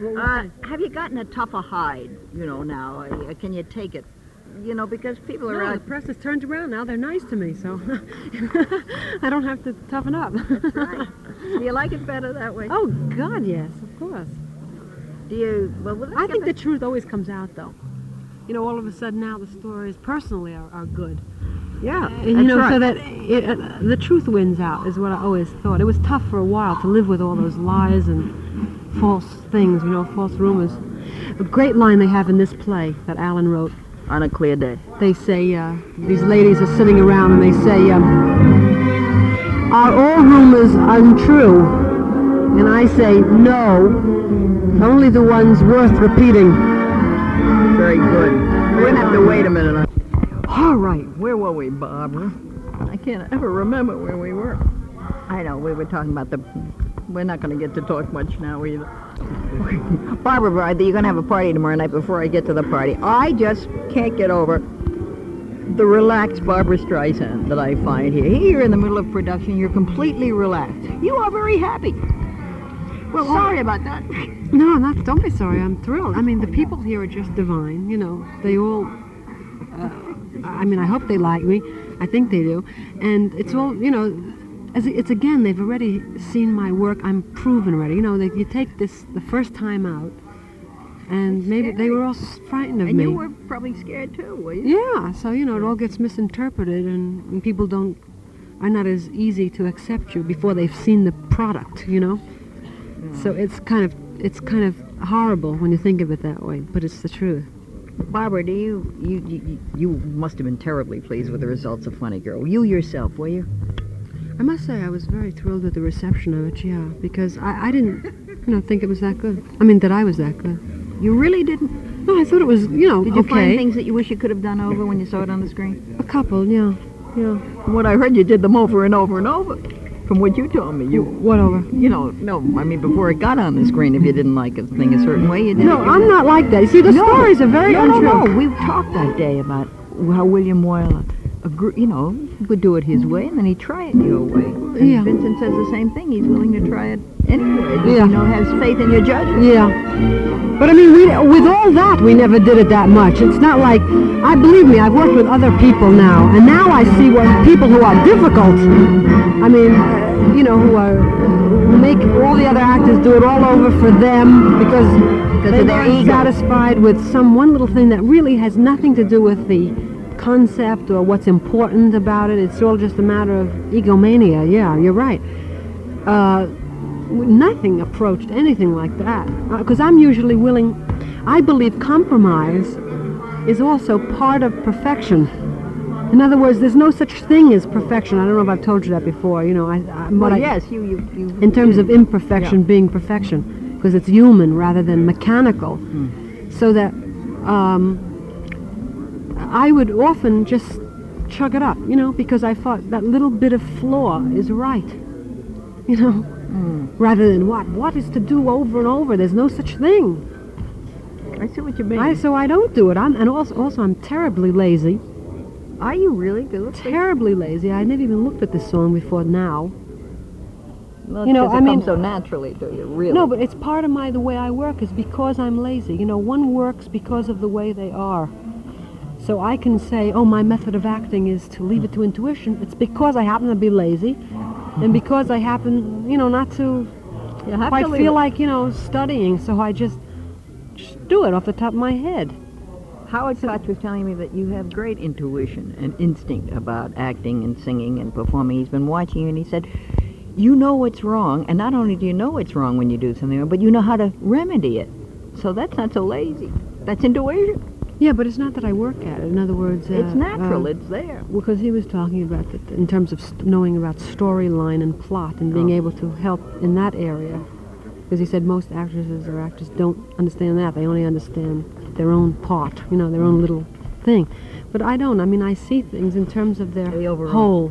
What was it? Have you gotten a tougher hide, now? Can you take it? Because people are No, out... the press has turned around now. They're nice to me, so I don't have to toughen up. That's right. Do you like it better that way? Oh, God, yes, of course. Do you... Well, I think the truth always comes out, though. All of a sudden now the stories personally are good. Yeah, And, right. so that the truth wins out is what I always thought. It was tough for a while to live with all those lies and false things, false rumors. A great line they have in this play that Alan wrote. On a clear day. They say, these ladies are sitting around and they say, are all rumors untrue? And I say, no, only the ones worth repeating. Very good. We're going to have to wait a minute. All right, where were we, Barbara? I can't ever remember where we were. I know, we were talking about we're not going to get to talk much now either. Barbara, you're going to have a party tomorrow night before I get to the party. I just can't get over the relaxed Barbra Streisand that I find here. Here in the middle of production, you're completely relaxed. You are very happy. Well, sorry about that. No, don't be sorry. I'm thrilled. I mean, the people here are just divine. They all... I hope they like me. I think they do. And it's all, it's again, they've already seen my work. I'm proven already. You take this the first time out, and maybe they were all frightened of me. And you were probably scared too, were you? Yeah. So, it all gets misinterpreted, and people are not as easy to accept you before they've seen the product, So it's kind of horrible when you think of it that way, but it's the truth. Barbara, you must have been terribly pleased with the results of Funny Girl. You yourself, were you? I must say I was very thrilled with the reception of it, yeah, because I didn't, think it was that good. I mean, that I was that good. You really didn't? No, I thought it was, Did you okay. find things that you wish you could have done over when you saw it on the screen? A couple, yeah. From what I heard, you did them over and over and over. From what you told me, What over? No, I mean, before it got on the screen, if you didn't like a thing a certain way, you did. No, I'm not like that. You see, the stories are very untrue. No, we talked that day about how William Wyler, would do it his way, and then he'd try it your way. And Vincent says the same thing. He's willing to try it anyway. Has faith in your judgment. Yeah. But I mean, with all that, we never did it that much. It's not like, believe me, I've worked with other people now, and now I see what people who are difficult, I mean, who make all the other actors do it all over for them because they're satisfied with one little thing that really has nothing to do with the concept or what's important about it. It's all just a matter of egomania. Yeah, you're right. Nothing approached anything like that. Because I'm usually willing, I believe compromise is also part of perfection. In other words, there's no such thing as perfection. I don't know if I've told you that before. Yes, you. In terms of imperfection being perfection, because it's human rather than mechanical. So that I would often just chug it up, because I thought that little bit of flaw is right, rather than what is to do over and over. There's no such thing. I see what you mean. So I don't do it. Also I'm terribly lazy. Are you really? Terribly lazy. I never even looked at this song before now. Well, it comes so naturally to you, really. No, but it's part of the way I work is because I'm lazy. One works because of the way they are. So I can say, my method of acting is to leave it to intuition. It's because I happen to be lazy, and because I happen, not to quite feel like, studying. So I just do it off the top of my head. Howard Koch was telling me that you have great intuition and instinct about acting and singing and performing. He's been watching you, and he said, you know what's wrong, and not only do you know what's wrong when you do something wrong, but you know how to remedy it. So that's not so lazy. That's intuition. Yeah, but it's not that I work at it. In other words... it's natural. It's there. Because he was talking about it in terms of knowing about storyline and plot and being able to help in that area. Because he said most actresses or actors don't understand that. They only understand their own part, their own little thing. But I don't. I mean, I see things in terms of their whole.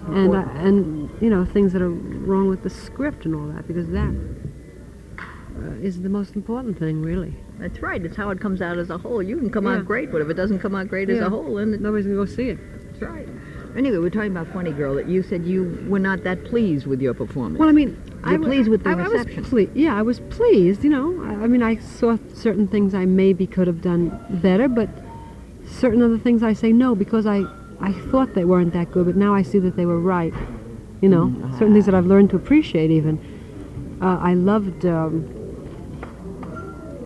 And things that are wrong with the script and all that, because that is the most important thing, really. That's right. It's how it comes out as a whole. You can come out great, but if it doesn't come out great as a whole, then nobody's going to go see it. That's right. Anyway, we're talking about Funny Girl, that you said you were not that pleased with your performance. Well, I mean, You're pleased with the I reception. I was pleased, you know. I mean, I saw certain things I maybe could have done better, but certain other things I say no because I thought they weren't that good, but now I see that they were right. You know, certain things that I've learned to appreciate even. I loved, I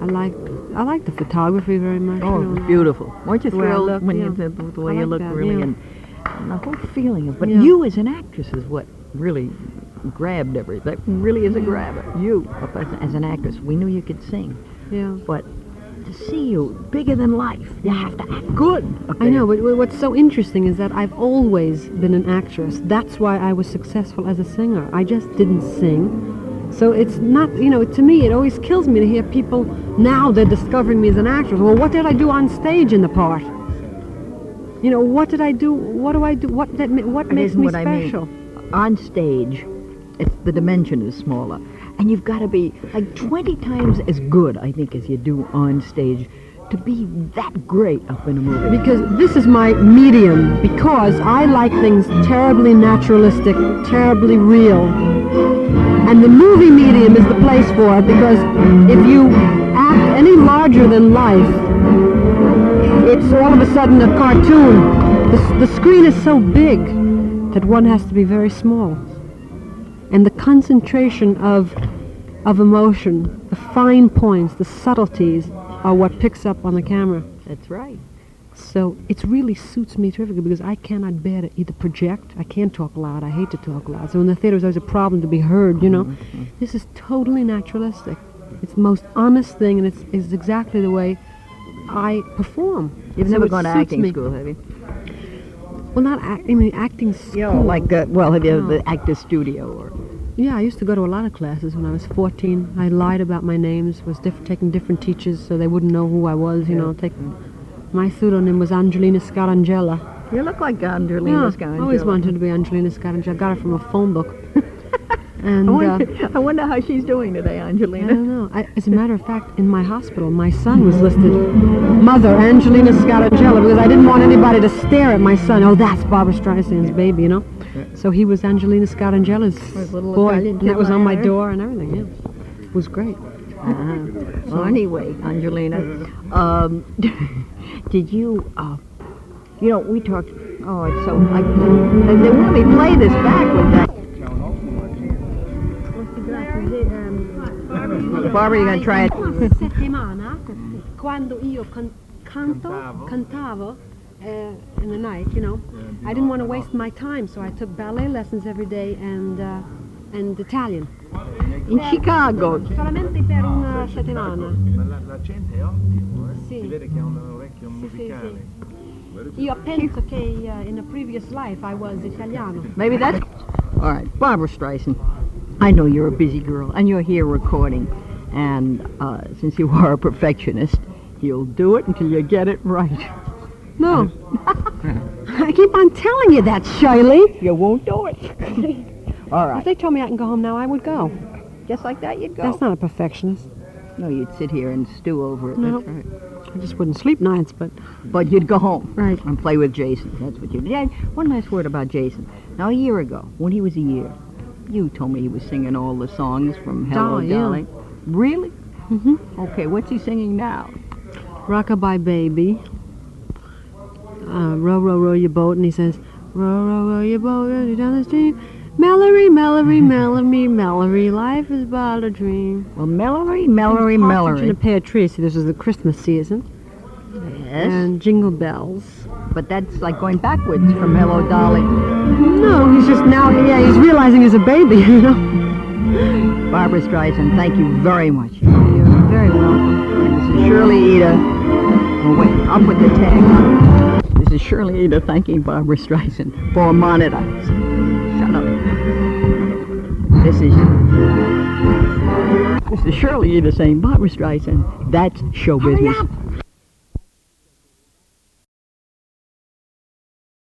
like the photography very much. Oh, you know. it's beautiful. Weren't you The way I thrilled look, when yeah. the way I you like look, that, really, yeah. and the whole feeling of, but Yeah. you as an actress is what really grabbed everything. That really is a grabber. You, as an actress, we knew you could sing, Yeah. but to see you bigger than life, you have to act good. I know, but what's so interesting is that I've always been an actress. That's why I was successful as a singer. I just didn't sing. So it's not, you know, to me it always kills me to hear people, now they're discovering me as an actress. Well, what did I do on stage in the part? You know, what did I do? What do I do? What makes me special? On stage, the dimension is smaller, and you've got to be like 20 times as good, I think, as you do on stage to be that great up in a movie. Because this is my medium, because I like things terribly naturalistic, terribly real. And the movie medium is the place for it, because if you act any larger than life, it's all of a sudden a cartoon. The screen is so big that one has to be very small. And the concentration of emotion, the fine points, the subtleties, are what picks up on the camera. That's right. So it really suits me terrifically because I cannot bear to either project. I can't talk loud. I hate to talk loud. So in the theater, it's always a problem to be heard, you know. Mm-hmm. This is totally naturalistic. It's the most honest thing, and it's exactly the way I perform. You've So never it gone to suits acting me. school, have you? Well, not acting school. You know, like, well, have you No. the actor studio or... Yeah, I used to go to a lot of classes when I was 14. I lied about my names, was taking different teachers so they wouldn't know who I was, you know. My pseudonym was Angelina Scarangella. You look like Angelina Yeah, Scarangella. I always wanted to be Angelina Scarangella. Got it from a phone book. And I wonder how she's doing today, I Angelina. don't know. As a matter of fact, in my hospital, my son was listed Mother Angelina Scarangella because I didn't want anybody to stare at my son. Oh, that's Barbra Streisand's baby, you know. So he was Angelina Scarangella's little boy, Italian and that was on my kid. door and everything. Yeah, it was great. Well, anyway, Angelina, did you, you know, we talked, oh, it's so, they want me to play this back with that. Barbara, you gonna try it? Una settimana, quando io cantavo in the night, you know, I didn't want to waste my time, so I took ballet lessons every day and Italian. In Chicago. Solamente per una settimana. Ma l'accento è ottimo, eh? Sì. Si vede che ha un orecchio Sì, sì, musicale. sì. Io penso che in a previous life I was Italiano. Maybe that's, all right, Barbra Streisand. I know you're a busy girl, and you're here recording, and since you are a perfectionist, you'll do it until you get it right. No. I keep on telling you that, Shirley. You won't do it. All If right. they told me I can go home now, I would go. Just like that, you'd go. That's not a perfectionist. No, you'd sit here and stew over it. No. That's right. I just wouldn't sleep nights, but But you'd go home. Right. And play with Jason. That's what you did. Yeah, one last word about Jason. Now, a year ago, when he was a year, you told me he was singing all the songs from Hello, yeah. Darling. Really? Mhm. Okay, what's he singing now? Rockabye Baby, row, row, row your boat, and he says, row, row, row your boat down the stream. Mallory, Mallory, Mallory, Mallory, life is but a dream. Well, Mallory, Mallory, Partridge in Mallory. a Pear Tree. See, this is the Christmas season. Yes. And Jingle Bells. But that's like going backwards from Hello, Darling. No, he's just now, yeah, he's realizing he's a baby, you know. Barbra Streisand, thank you very much. You're very welcome. And this is Shirley Ida. Oh, wait, I'll put the tag on. This is Shirley Ida thanking Barbra Streisand for a monitor. Shut up. This is Shirley Ida saying, Barbra Streisand, that's show business.